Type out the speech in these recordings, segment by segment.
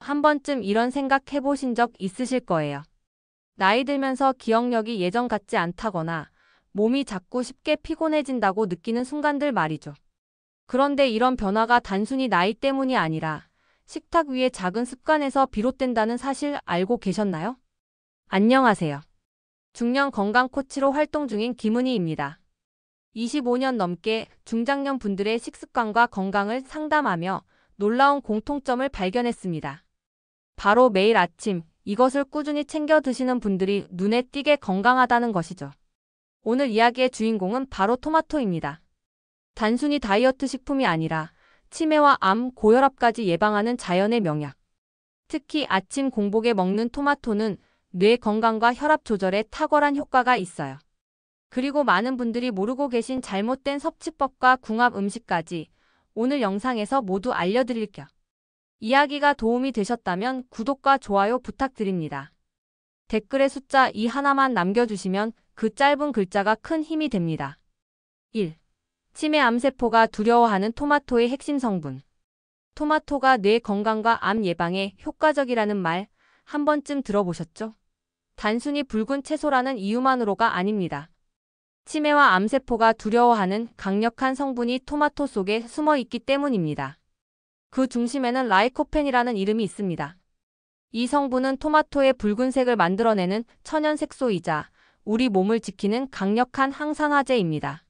한 번쯤 이런 생각 해보신 적 있으실 거예요. 나이 들면서 기억력이 예전 같지 않다거나 몸이 자꾸 쉽게 피곤해진다고 느끼는 순간들 말이죠. 그런데 이런 변화가 단순히 나이 때문이 아니라 식탁 위의 작은 습관에서 비롯된다는 사실 알고 계셨나요? 안녕하세요. 중년 건강 코치로 활동 중인 김은희입니다. 25년 넘게 중장년 분들의 식습관과 건강을 상담하며 놀라운 공통점을 발견했습니다. 바로 매일 아침 이것을 꾸준히 챙겨 드시는 분들이 눈에 띄게 건강하다는 것이죠. 오늘 이야기의 주인공은 바로 토마토입니다. 단순히 다이어트 식품이 아니라 치매와 암, 고혈압까지 예방하는 자연의 명약. 특히 아침 공복에 먹는 토마토는 뇌 건강과 혈압 조절에 탁월한 효과가 있어요. 그리고 많은 분들이 모르고 계신 잘못된 섭취법과 궁합 음식까지 오늘 영상에서 모두 알려드릴게요. 이야기가 도움이 되셨다면 구독과 좋아요 부탁드립니다. 댓글에 숫자 2 하나만 남겨주시면 그 짧은 글자가 큰 힘이 됩니다. 1. 치매 암세포가 두려워하는 토마토의 핵심 성분. 토마토가 뇌 건강과 암 예방에 효과적이라는 말 한 번쯤 들어보셨죠? 단순히 붉은 채소라는 이유만으로가 아닙니다. 치매와 암세포가 두려워하는 강력한 성분이 토마토 속에 숨어 있기 때문입니다. 그 중심에는 라이코펜이라는 이름이 있습니다. 이 성분은 토마토의 붉은색을 만들어내는 천연 색소이자 우리 몸을 지키는 강력한 항산화제입니다.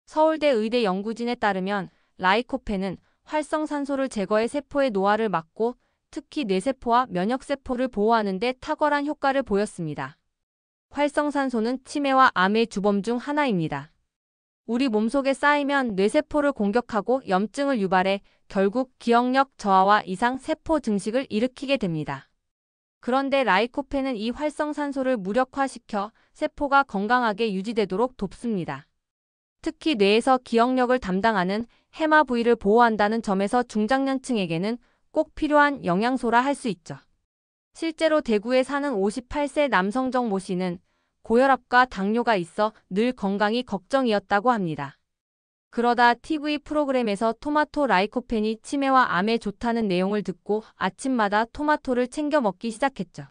서울대 의대 연구진에 따르면 라이코펜은 활성산소를 제거해 세포의 노화를 막고 특히 뇌세포와 면역세포를 보호하는 데 탁월한 효과를 보였습니다. 활성산소는 치매와 암의 주범 중 하나입니다. 우리 몸속에 쌓이면 뇌세포를 공격하고 염증을 유발해 결국 기억력 저하와 이상 세포 증식을 일으키게 됩니다. 그런데 라이코펜은 이 활성산소를 무력화시켜 세포가 건강하게 유지되도록 돕습니다. 특히 뇌에서 기억력을 담당하는 해마 부위를 보호한다는 점에서 중장년층에게는 꼭 필요한 영양소라 할 수 있죠. 실제로 대구에 사는 58세 남성 정모 씨는 고혈압과 당뇨가 있어 늘 건강이 걱정이었다고 합니다. 그러다 TV 프로그램에서 토마토 라이코펜이 치매와 암에 좋다는 내용을 듣고 아침마다 토마토를 챙겨 먹기 시작했죠.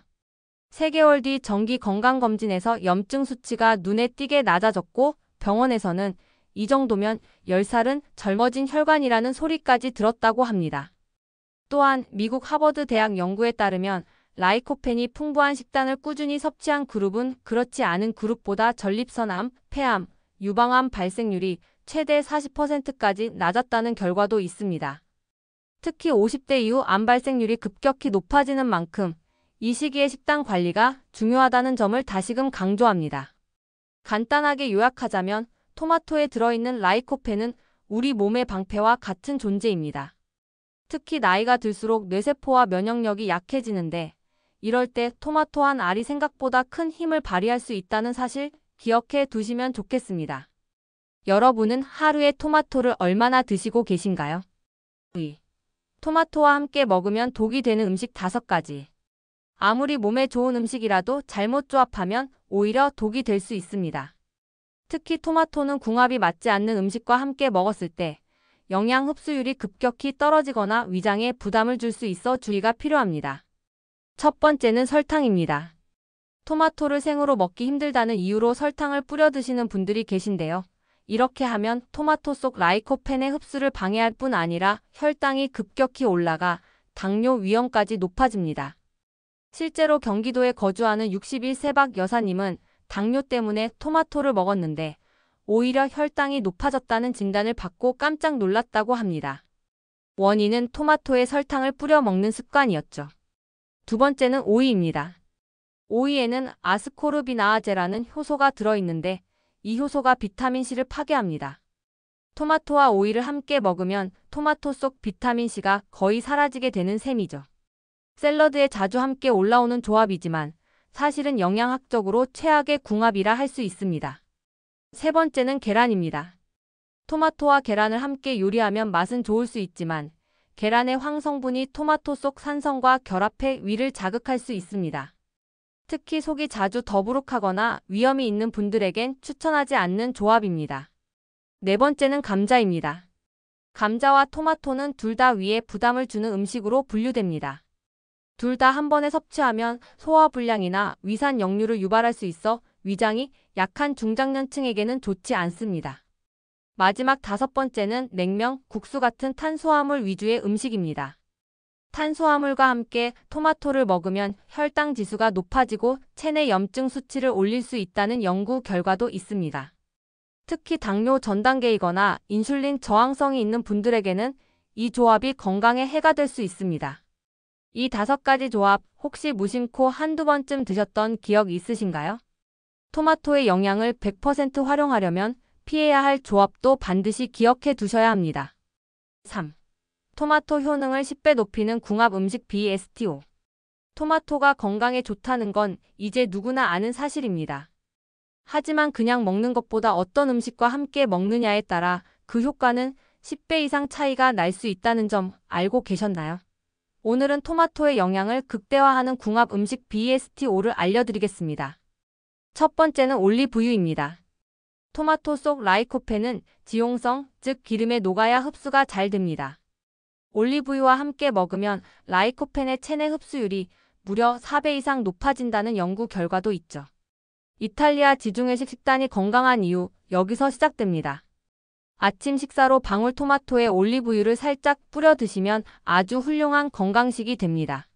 3개월 뒤 정기 건강검진에서 염증 수치가 눈에 띄게 낮아졌고 병원에서는 이 정도면 10살은 젊어진 혈관이라는 소리까지 들었다고 합니다. 또한 미국 하버드 대학 연구에 따르면 라이코펜이 풍부한 식단을 꾸준히 섭취한 그룹은 그렇지 않은 그룹보다 전립선암, 폐암, 유방암 발생률이 최대 40%까지 낮았다는 결과도 있습니다. 특히 50대 이후 암 발생률이 급격히 높아지는 만큼 이 시기에 식단 관리가 중요하다는 점을 다시금 강조합니다. 간단하게 요약하자면 토마토에 들어있는 라이코펜은 우리 몸의 방패와 같은 존재입니다. 특히 나이가 들수록 뇌세포와 면역력이 약해지는데 이럴 때 토마토 한 알이 생각보다 큰 힘을 발휘할 수 있다는 사실 기억해 두시면 좋겠습니다. 여러분은 하루에 토마토를 얼마나 드시고 계신가요? 2. 토마토와 함께 먹으면 독이 되는 음식 5가지. 아무리 몸에 좋은 음식이라도 잘못 조합하면 오히려 독이 될 수 있습니다. 특히 토마토는 궁합이 맞지 않는 음식과 함께 먹었을 때 영양 흡수율이 급격히 떨어지거나 위장에 부담을 줄 수 있어 주의가 필요합니다. 첫 번째는 설탕입니다. 토마토를 생으로 먹기 힘들다는 이유로 설탕을 뿌려 드시는 분들이 계신데요. 이렇게 하면 토마토 속 라이코펜의 흡수를 방해할 뿐 아니라 혈당이 급격히 올라가 당뇨 위험까지 높아집니다. 실제로 경기도에 거주하는 61세 박 여사님은 당뇨 때문에 토마토를 먹었는데 오히려 혈당이 높아졌다는 진단을 받고 깜짝 놀랐다고 합니다. 원인은 토마토에 설탕을 뿌려 먹는 습관이었죠. 두 번째는 오이입니다. 오이에는 아스코르비나아제라는 효소가 들어있는데 이 효소가 비타민C를 파괴합니다. 토마토와 오이를 함께 먹으면 토마토 속 비타민C가 거의 사라지게 되는 셈이죠. 샐러드에 자주 함께 올라오는 조합이지만 사실은 영양학적으로 최악의 궁합이라 할 수 있습니다. 세 번째는 계란입니다. 토마토와 계란을 함께 요리하면 맛은 좋을 수 있지만 계란의 황성분이 토마토 속 산성과 결합해 위를 자극할 수 있습니다. 특히 속이 자주 더부룩하거나 위염이 있는 분들에겐 추천하지 않는 조합입니다. 네 번째는 감자입니다. 감자와 토마토는 둘 다 위에 부담을 주는 음식으로 분류됩니다. 둘 다 한 번에 섭취하면 소화불량이나 위산 역류를 유발할 수 있어 위장이 약한 중장년층에게는 좋지 않습니다. 마지막 5번째는 냉면, 국수 같은 탄수화물 위주의 음식입니다. 탄수화물과 함께 토마토를 먹으면 혈당 지수가 높아지고 체내 염증 수치를 올릴 수 있다는 연구 결과도 있습니다. 특히 당뇨 전 단계이거나 인슐린 저항성이 있는 분들에게는 이 조합이 건강에 해가 될 수 있습니다. 이 5가지 조합 혹시 무심코 한두 번쯤 드셨던 기억 있으신가요? 토마토의 영양을 100% 활용하려면 피해야 할 조합도 반드시 기억해 두셔야 합니다. 3. 토마토 효능을 10배 높이는 궁합 음식 BSTO. 토마토가 건강에 좋다는 건 이제 누구나 아는 사실입니다. 하지만 그냥 먹는 것보다 어떤 음식과 함께 먹느냐에 따라 그 효과는 10배 이상 차이가 날 수 있다는 점 알고 계셨나요? 오늘은 토마토의 영양을 극대화하는 궁합 음식 BSTO를 알려드리겠습니다. 첫 번째는 올리브유입니다. 토마토 속 라이코펜은 지용성, 즉 기름에 녹아야 흡수가 잘 됩니다. 올리브유와 함께 먹으면 라이코펜의 체내 흡수율이 무려 4배 이상 높아진다는 연구 결과도 있죠. 이탈리아 지중해식 식단이 건강한 이유, 여기서 시작됩니다. 아침 식사로 방울토마토에 올리브유를 살짝 뿌려 드시면 아주 훌륭한 건강식이 됩니다.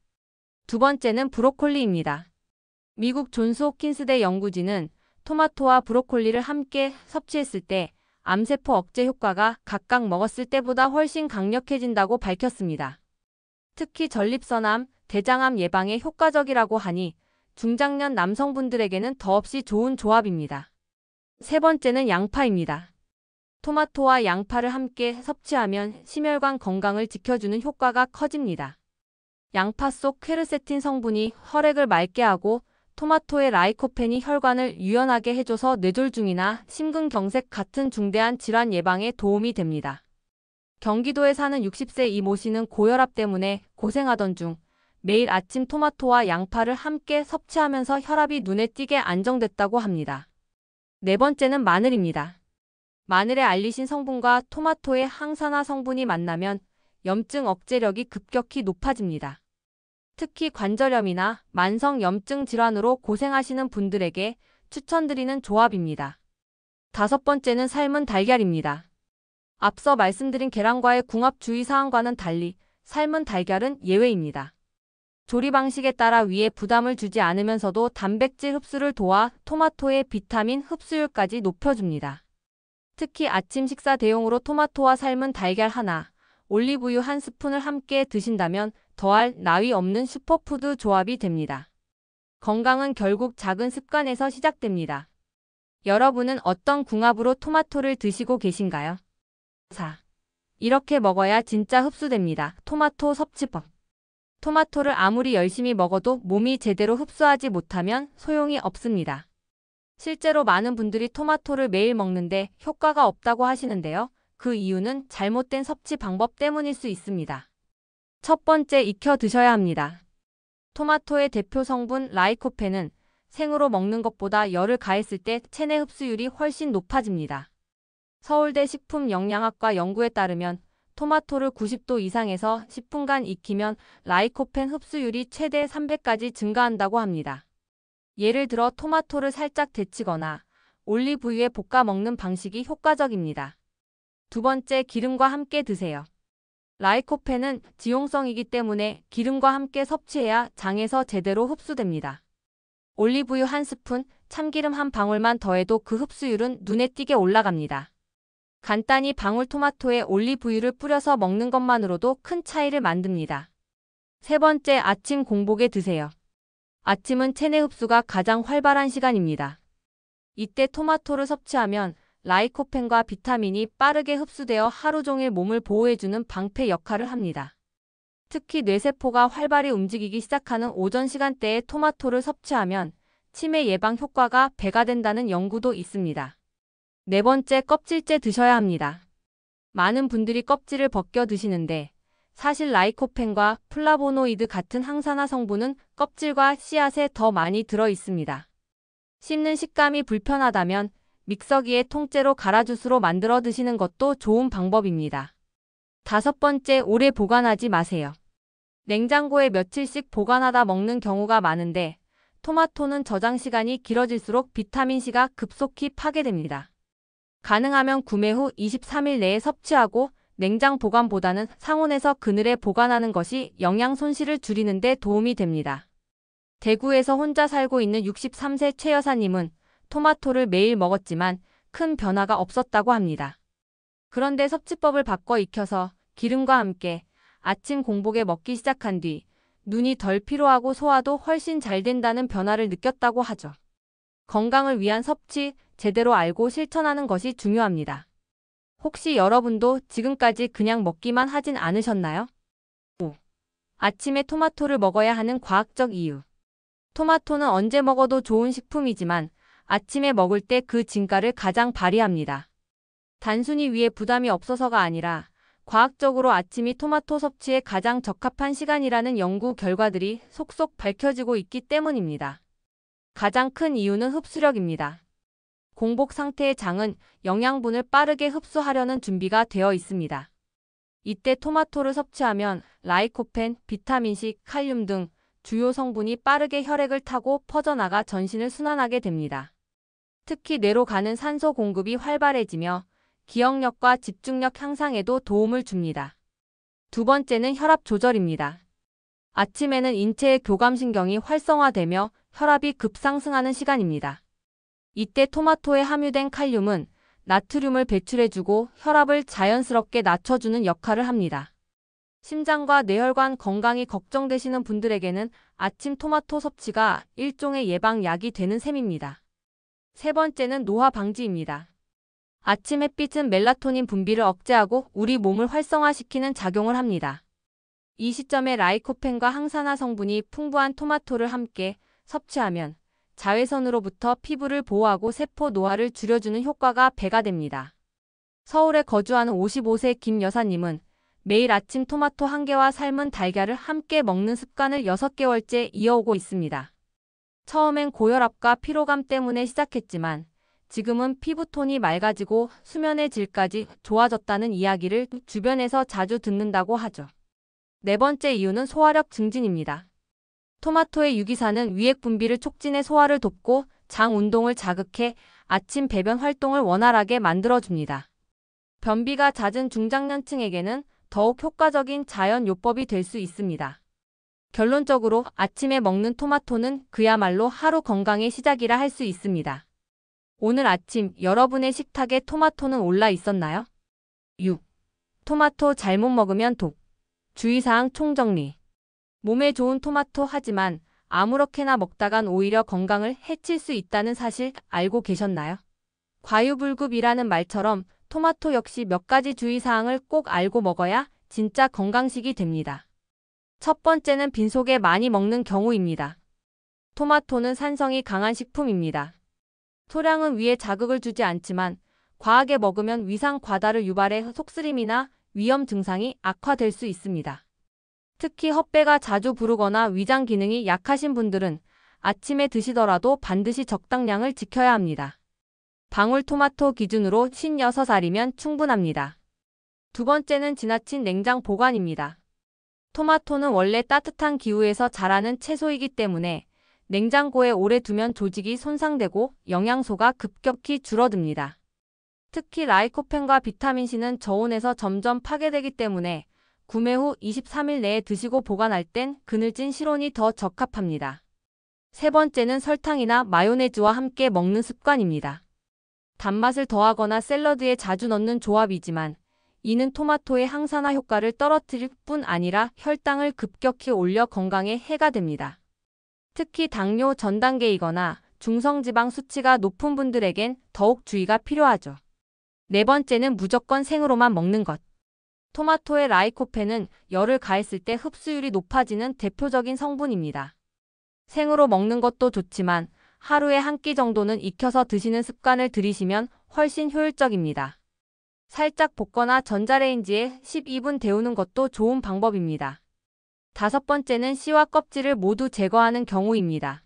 두 번째는 브로콜리입니다. 미국 존스 홉킨스대 연구진은 토마토와 브로콜리를 함께 섭취했을 때 암세포 억제 효과가 각각 먹었을 때보다 훨씬 강력해진다고 밝혔습니다. 특히 전립선암, 대장암 예방에 효과적이라고 하니 중장년 남성분들에게는 더없이 좋은 조합입니다. 세 번째는 양파입니다. 토마토와 양파를 함께 섭취하면 심혈관 건강을 지켜주는 효과가 커집니다. 양파 속 퀘르세틴 성분이 혈액을 맑게 하고 토마토의 라이코펜이 혈관을 유연하게 해줘서 뇌졸중이나 심근경색 같은 중대한 질환 예방에 도움이 됩니다. 경기도에 사는 60세 이모 씨는 고혈압 때문에 고생하던 중 매일 아침 토마토와 양파를 함께 섭취하면서 혈압이 눈에 띄게 안정됐다고 합니다. 네 번째는 마늘입니다. 마늘의 알리신 성분과 토마토의 항산화 성분이 만나면 염증 억제력이 급격히 높아집니다. 특히 관절염이나 만성 염증 질환으로 고생하시는 분들에게 추천드리는 조합입니다. 5번째는 삶은 달걀입니다. 앞서 말씀드린 계란과의 궁합 주의사항과는 달리 삶은 달걀은 예외입니다. 조리 방식에 따라 위에 부담을 주지 않으면서도 단백질 흡수를 도와 토마토의 비타민 흡수율까지 높여줍니다. 특히 아침 식사 대용으로 토마토와 삶은 달걀 하나, 올리브유 1스푼을 함께 드신다면 더할 나위 없는 슈퍼푸드 조합이 됩니다. 건강은 결국 작은 습관에서 시작됩니다. 여러분은 어떤 궁합으로 토마토를 드시고 계신가요? 4. 이렇게 먹어야 진짜 흡수됩니다. 토마토 섭취법. 토마토를 아무리 열심히 먹어도 몸이 제대로 흡수하지 못하면 소용이 없습니다. 실제로 많은 분들이 토마토를 매일 먹는데 효과가 없다고 하시는데요. 그 이유는 잘못된 섭취 방법 때문일 수 있습니다. 첫 번째, 익혀 드셔야 합니다. 토마토의 대표 성분 라이코펜은 생으로 먹는 것보다 열을 가했을 때 체내 흡수율이 훨씬 높아집니다. 서울대 식품영양학과 연구에 따르면 토마토를 90도 이상에서 10분간 익히면 라이코펜 흡수율이 최대 3배까지 증가한다고 합니다. 예를 들어 토마토를 살짝 데치거나 올리브유에 볶아 먹는 방식이 효과적입니다. 두 번째, 기름과 함께 드세요. 라이코펜은 지용성이기 때문에 기름과 함께 섭취해야 장에서 제대로 흡수됩니다. 올리브유 1스푼, 참기름 1방울만 더해도 그 흡수율은 눈에 띄게 올라갑니다. 간단히 방울토마토에 올리브유를 뿌려서 먹는 것만으로도 큰 차이를 만듭니다. 세 번째, 아침 공복에 드세요. 아침은 체내 흡수가 가장 활발한 시간입니다. 이때 토마토를 섭취하면 라이코펜과 비타민이 빠르게 흡수되어 하루 종일 몸을 보호해주는 방패 역할을 합니다. 특히 뇌세포가 활발히 움직이기 시작하는 오전 시간대에 토마토를 섭취하면 치매 예방 효과가 배가 된다는 연구도 있습니다. 네 번째, 껍질째 드셔야 합니다. 많은 분들이 껍질을 벗겨 드시는데 사실 라이코펜과 플라보노이드 같은 항산화 성분은 껍질과 씨앗에 더 많이 들어 있습니다. 씹는 식감이 불편하다면 믹서기에 통째로 가라주스로 만들어 드시는 것도 좋은 방법입니다. 5번째, 오래 보관하지 마세요. 냉장고에 며칠씩 보관하다 먹는 경우가 많은데 토마토는 저장 시간이 길어질수록 비타민C가 급속히 파괴됩니다. 가능하면 구매 후 23일 내에 섭취하고 냉장 보관보다는 상온에서 그늘에 보관하는 것이 영양 손실을 줄이는 데 도움이 됩니다. 대구에서 혼자 살고 있는 63세 최 여사님은 토마토를 매일 먹었지만 큰 변화가 없었다고 합니다. 그런데 섭취법을 바꿔 익혀서 기름과 함께 아침 공복에 먹기 시작한 뒤 눈이 덜 피로하고 소화도 훨씬 잘 된다는 변화를 느꼈다고 하죠. 건강을 위한 섭취 제대로 알고 실천하는 것이 중요합니다. 혹시 여러분도 지금까지 그냥 먹기만 하진 않으셨나요? 5. 아침에 토마토를 먹어야 하는 과학적 이유. 토마토는 언제 먹어도 좋은 식품이지만 아침에 먹을 때 그 진가를 가장 발휘합니다. 단순히 위에 부담이 없어서가 아니라 과학적으로 아침이 토마토 섭취에 가장 적합한 시간이라는 연구 결과들이 속속 밝혀지고 있기 때문입니다. 가장 큰 이유는 흡수력입니다. 공복 상태의 장은 영양분을 빠르게 흡수하려는 준비가 되어 있습니다. 이때 토마토를 섭취하면 라이코펜, 비타민C, 칼륨 등 주요 성분이 빠르게 혈액을 타고 퍼져나가 전신을 순환하게 됩니다. 특히 뇌로 가는 산소 공급이 활발해지며 기억력과 집중력 향상에도 도움을 줍니다. 두 번째는 혈압 조절입니다. 아침에는 인체의 교감신경이 활성화되며 혈압이 급상승하는 시간입니다. 이때 토마토에 함유된 칼륨은 나트륨을 배출해주고 혈압을 자연스럽게 낮춰주는 역할을 합니다. 심장과 뇌혈관 건강이 걱정되시는 분들에게는 아침 토마토 섭취가 일종의 예방약이 되는 셈입니다. 세 번째는 노화 방지입니다. 아침 햇빛은 멜라토닌 분비를 억제하고 우리 몸을 활성화시키는 작용을 합니다. 이 시점에 라이코펜과 항산화 성분이 풍부한 토마토를 함께 섭취하면 자외선으로부터 피부를 보호하고 세포 노화를 줄여주는 효과가 배가 됩니다. 서울에 거주하는 55세 김 여사님은 매일 아침 토마토 1개와 삶은 달걀을 함께 먹는 습관을 6개월째 이어오고 있습니다. 처음엔 고혈압과 피로감 때문에 시작했지만 지금은 피부톤이 맑아지고 수면의 질까지 좋아졌다는 이야기를 주변에서 자주 듣는다고 하죠. 네 번째 이유는 소화력 증진입니다. 토마토의 유기산은 위액 분비를 촉진해 소화를 돕고 장 운동을 자극해 아침 배변 활동을 원활하게 만들어줍니다. 변비가 잦은 중장년층에게는 더욱 효과적인 자연 요법이 될 수 있습니다. 결론적으로 아침에 먹는 토마토는 그야말로 하루 건강의 시작이라 할 수 있습니다. 오늘 아침 여러분의 식탁에 토마토는 올라 있었나요? 6. 토마토 잘못 먹으면 독. 주의사항 총정리. 몸에 좋은 토마토 하지만 아무렇게나 먹다간 오히려 건강을 해칠 수 있다는 사실 알고 계셨나요? 과유불급이라는 말처럼 토마토 역시 몇 가지 주의사항을 꼭 알고 먹어야 진짜 건강식이 됩니다. 첫 번째는 빈속에 많이 먹는 경우입니다. 토마토는 산성이 강한 식품입니다. 소량은 위에 자극을 주지 않지만 과하게 먹으면 위상 과다를 유발해 속쓰림이나 위염 증상이 악화될 수 있습니다. 특히 헛배가 자주 부르거나 위장 기능이 약하신 분들은 아침에 드시더라도 반드시 적당량을 지켜야 합니다. 방울토마토 기준으로 56알이면 충분합니다. 두 번째는 지나친 냉장 보관입니다. 토마토는 원래 따뜻한 기후에서 자라는 채소이기 때문에 냉장고에 오래 두면 조직이 손상되고 영양소가 급격히 줄어듭니다. 특히 라이코펜과 비타민C는 저온에서 점점 파괴되기 때문에 구매 후 23일 내에 드시고 보관할 땐 그늘진 실온이 더 적합합니다. 세 번째는 설탕이나 마요네즈와 함께 먹는 습관입니다. 단맛을 더하거나 샐러드에 자주 넣는 조합이지만 이는 토마토의 항산화 효과를 떨어뜨릴 뿐 아니라 혈당을 급격히 올려 건강에 해가 됩니다. 특히 당뇨 전 단계이거나 중성지방 수치가 높은 분들에겐 더욱 주의가 필요하죠. 네 번째는 무조건 생으로만 먹는 것. 토마토의 라이코펜은 열을 가했을 때 흡수율이 높아지는 대표적인 성분입니다. 생으로 먹는 것도 좋지만 하루에 한 끼 정도는 익혀서 드시는 습관을 들이시면 훨씬 효율적입니다. 살짝 볶거나 전자레인지에 12분 데우는 것도 좋은 방법입니다. 다섯 번째는 씨와 껍질을 모두 제거하는 경우입니다.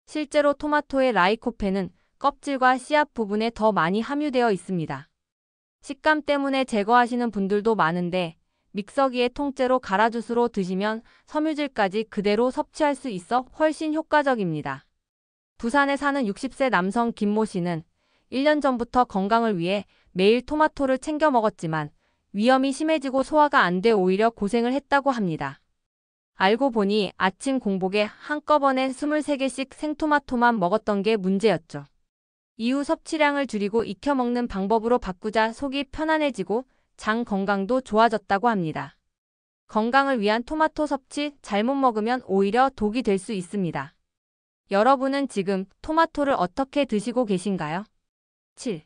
실제로 토마토의 라이코펜은 껍질과 씨앗 부분에 더 많이 함유되어 있습니다. 식감 때문에 제거하시는 분들도 많은데 믹서기에 통째로 갈아 주스로 드시면 섬유질까지 그대로 섭취할 수 있어 훨씬 효과적입니다. 부산에 사는 60세 남성 김모 씨는 1년 전부터 건강을 위해 매일 토마토를 챙겨 먹었지만 위염이 심해지고 소화가 안 돼 오히려 고생을 했다고 합니다. 알고 보니 아침 공복에 한꺼번에 23개씩 생토마토만 먹었던 게 문제였죠. 이후 섭취량을 줄이고 익혀 먹는 방법으로 바꾸자 속이 편안해지고 장 건강도 좋아졌다고 합니다. 건강을 위한 토마토 섭취 잘못 먹으면 오히려 독이 될 수 있습니다. 여러분은 지금 토마토를 어떻게 드시고 계신가요? 7.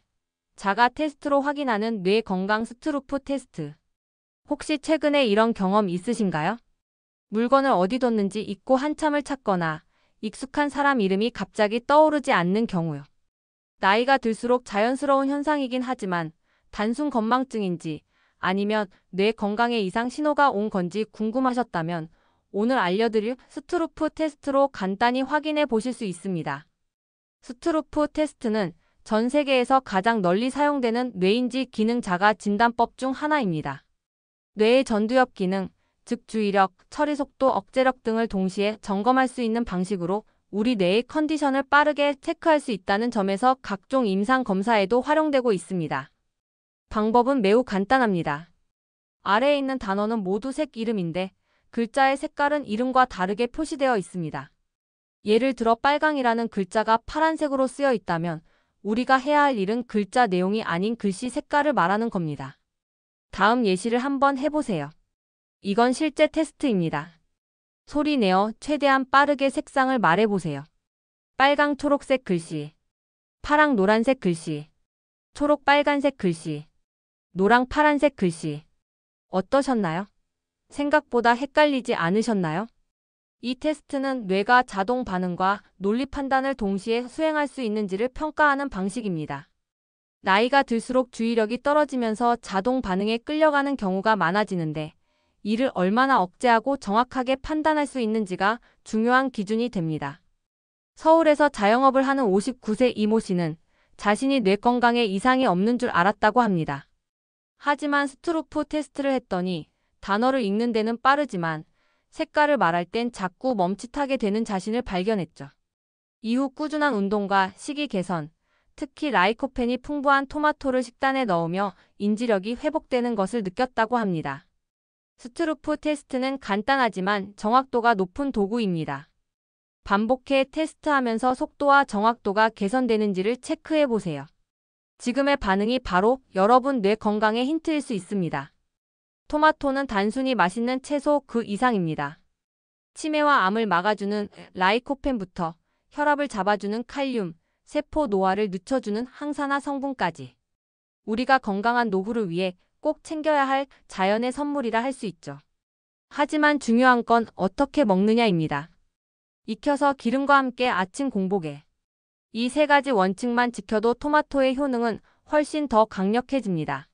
자가 테스트로 확인하는 뇌 건강 스트루프 테스트. 혹시 최근에 이런 경험 있으신가요? 물건을 어디 뒀는지 잊고 한참을 찾거나 익숙한 사람 이름이 갑자기 떠오르지 않는 경우요. 나이가 들수록 자연스러운 현상이긴 하지만 단순 건망증인지 아니면 뇌 건강에 이상 신호가 온 건지 궁금하셨다면 오늘 알려드릴 스트루프 테스트로 간단히 확인해 보실 수 있습니다. 스트루프 테스트는 전 세계에서 가장 널리 사용되는 뇌인지 기능 자가 진단법 중 하나입니다. 뇌의 전두엽 기능, 즉 주의력, 처리 속도, 억제력 등을 동시에 점검할 수 있는 방식으로 우리 뇌의 컨디션을 빠르게 체크할 수 있다는 점에서 각종 임상 검사에도 활용되고 있습니다. 방법은 매우 간단합니다. 아래에 있는 단어는 모두 색 이름인데 글자의 색깔은 이름과 다르게 표시되어 있습니다. 예를 들어 빨강이라는 글자가 파란색으로 쓰여 있다면 우리가 해야 할 일은 글자 내용이 아닌 글씨 색깔을 말하는 겁니다. 다음 예시를 한번 해보세요. 이건 실제 테스트입니다. 소리 내어 최대한 빠르게 색상을 말해보세요. 빨강 초록색 글씨, 파랑 노란색 글씨, 초록 빨간색 글씨, 노랑 파란색 글씨. 어떠셨나요? 생각보다 헷갈리지 않으셨나요? 이 테스트는 뇌가 자동 반응과 논리 판단을 동시에 수행할 수 있는지를 평가하는 방식입니다. 나이가 들수록 주의력이 떨어지면서 자동 반응에 끌려가는 경우가 많아지는데 이를 얼마나 억제하고 정확하게 판단할 수 있는지가 중요한 기준이 됩니다. 서울에서 자영업을 하는 59세 이모 씨는 자신이 뇌 건강에 이상이 없는 줄 알았다고 합니다. 하지만 스트루프 테스트를 했더니 단어를 읽는 데는 빠르지만 색깔을 말할 땐 자꾸 멈칫하게 되는 자신을 발견했죠. 이후 꾸준한 운동과 식이 개선, 특히 라이코펜이 풍부한 토마토를 식단에 넣으며 인지력이 회복되는 것을 느꼈다고 합니다. 스트루프 테스트는 간단하지만 정확도가 높은 도구입니다. 반복해 테스트하면서 속도와 정확도가 개선되는지를 체크해 보세요. 지금의 반응이 바로 여러분 뇌 건강의 힌트일 수 있습니다. 토마토는 단순히 맛있는 채소 그 이상입니다. 치매와 암을 막아주는 라이코펜부터 혈압을 잡아주는 칼륨, 세포 노화를 늦춰주는 항산화 성분까지. 우리가 건강한 노후를 위해 꼭 챙겨야 할 자연의 선물이라 할 수 있죠. 하지만 중요한 건 어떻게 먹느냐입니다. 익혀서 기름과 함께 아침 공복에. 이 세 가지 원칙만 지켜도 토마토의 효능은 훨씬 더 강력해집니다.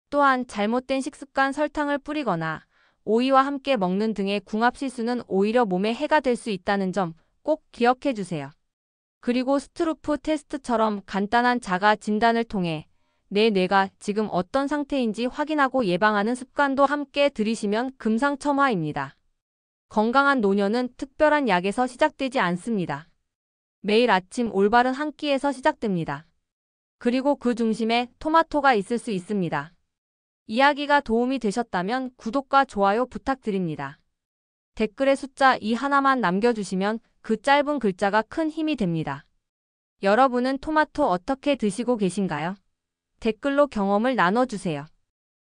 또한 잘못된 식습관 설탕을 뿌리거나 오이와 함께 먹는 등의 궁합 실수는 오히려 몸에 해가 될 수 있다는 점 꼭 기억해 주세요. 그리고 스트루프 테스트처럼 간단한 자가 진단을 통해 내 뇌가 지금 어떤 상태인지 확인하고 예방하는 습관도 함께 들이시면 금상첨화입니다. 건강한 노년은 특별한 약에서 시작되지 않습니다. 매일 아침 올바른 한 끼에서 시작됩니다. 그리고 그 중심에 토마토가 있을 수 있습니다. 이야기가 도움이 되셨다면 구독과 좋아요 부탁드립니다. 댓글에 숫자 2 하나만 남겨주시면 그 짧은 글자가 큰 힘이 됩니다. 여러분은 토마토 어떻게 드시고 계신가요? 댓글로 경험을 나눠주세요.